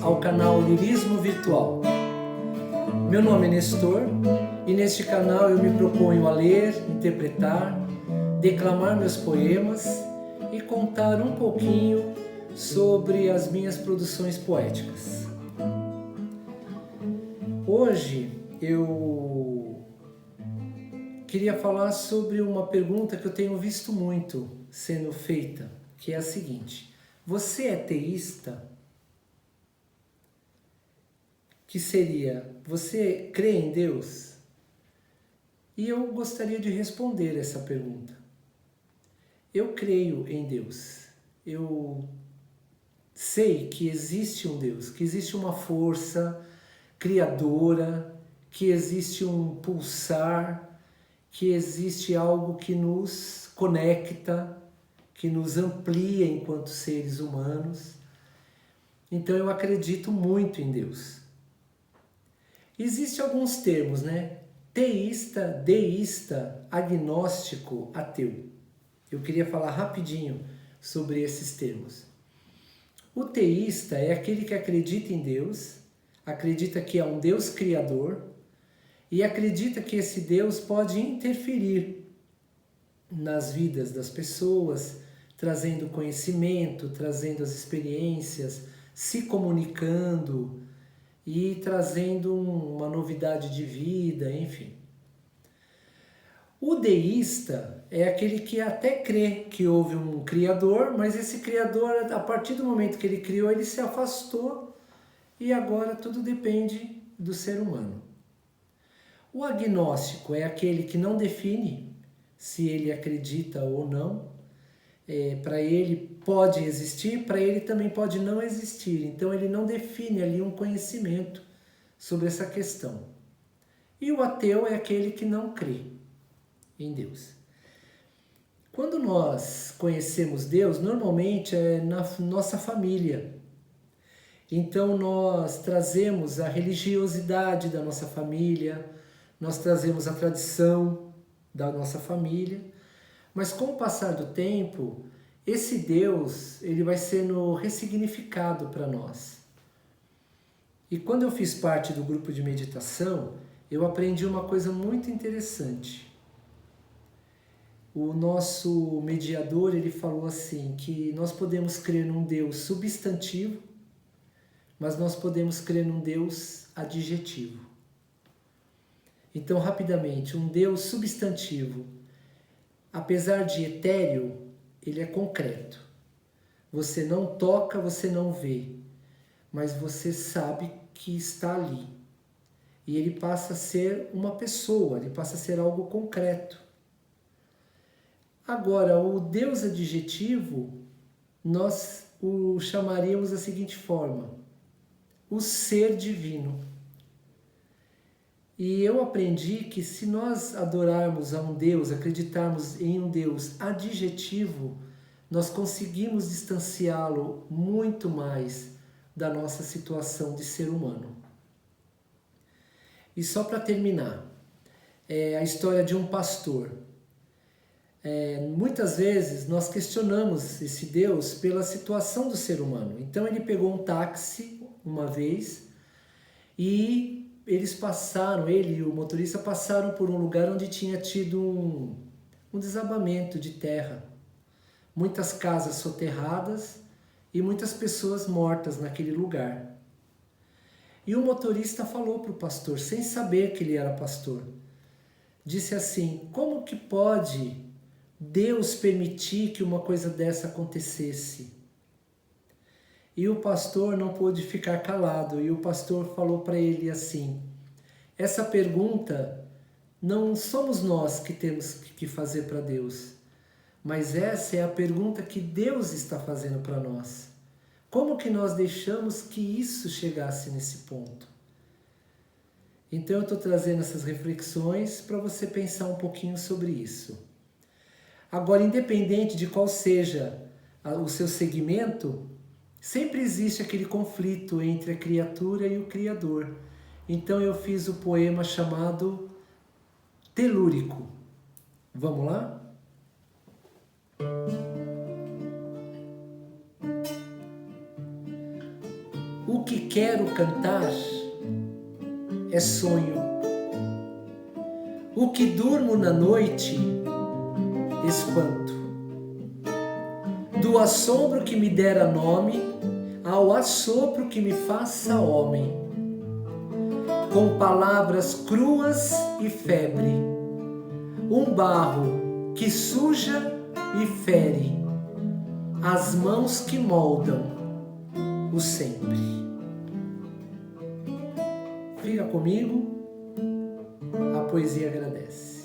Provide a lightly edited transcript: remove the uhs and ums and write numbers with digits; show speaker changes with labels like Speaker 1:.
Speaker 1: ao canal Lirismo Virtual. Meu nome é Nestor e neste canal eu me proponho a ler, interpretar, declamar meus poemas e contar um pouquinho sobre as minhas produções poéticas. Hoje eu queria falar sobre uma pergunta que eu tenho visto muito sendo feita, que é a seguinte: você é teísta? Que seria, você crê em Deus? E eu gostaria de responder essa pergunta. Eu creio em Deus. Eu sei que existe um Deus, que existe uma força criadora, que existe um pulsar, que existe algo que nos conecta, que nos amplia enquanto seres humanos. Então eu acredito muito em Deus. Existem alguns termos, né? Teísta, deísta, agnóstico, ateu. Eu queria falar rapidinho sobre esses termos. O teísta é aquele que acredita em Deus, acredita que é um Deus criador e acredita que esse Deus pode interferir nas vidas das pessoas, trazendo conhecimento, trazendo as experiências, se comunicando e trazendo uma novidade de vida, enfim. O deísta é aquele que até crê que houve um criador, mas esse criador, a partir do momento que ele criou, ele se afastou e agora tudo depende do ser humano. O agnóstico é aquele que não define se ele acredita ou não. Para ele pode existir, para ele também pode não existir. Então ele não define ali um conhecimento sobre essa questão. E o ateu é aquele que não crê em Deus. Quando nós conhecemos Deus, normalmente é na nossa família. Então nós trazemos a religiosidade da nossa família, nós trazemos a tradição da nossa família, mas com o passar do tempo, esse Deus ele vai sendo ressignificado para nós. E quando eu fiz parte do grupo de meditação, eu aprendi uma coisa muito interessante. O nosso mediador ele falou assim, que nós podemos crer num Deus substantivo, mas nós podemos crer num Deus adjetivo. Então, rapidamente, um Deus substantivo, apesar de etéreo, ele é concreto. Você não toca, você não vê, mas você sabe que está ali. E ele passa a ser uma pessoa, ele passa a ser algo concreto. Agora, o Deus adjetivo, nós o chamaríamos da seguinte forma: o ser divino. E eu aprendi que se nós adorarmos a um Deus, acreditarmos em um Deus adjetivo, nós conseguimos distanciá-lo muito mais da nossa situação de ser humano. E só para terminar, a história de um pastor. Muitas vezes nós questionamos esse Deus pela situação do ser humano. Então ele pegou um táxi uma vez e ele e o motorista passaram por um lugar onde tinha tido um desabamento de terra. Muitas casas soterradas e muitas pessoas mortas naquele lugar. E o motorista falou para o pastor, sem saber que ele era pastor, disse assim: como que pode Deus permitir que uma coisa dessa acontecesse? E o pastor não pôde ficar calado, e o pastor falou para ele assim: essa pergunta não somos nós que temos que fazer para Deus, mas essa é a pergunta que Deus está fazendo para nós. Como que nós deixamos que isso chegasse nesse ponto? Então eu estou trazendo essas reflexões para você pensar um pouquinho sobre isso. Agora, independente de qual seja o seu segmento, sempre existe aquele conflito entre a criatura e o Criador. Então eu fiz o poema chamado Telúrico. Vamos lá? O que quero cantar é sonho. O que durmo na noite, espanto. Do assombro que me dera nome, ao assopro que me faça homem. Com palavras cruas e febre, um barro que suja e fere, as mãos que moldam o sempre. Fica comigo, a poesia agradece.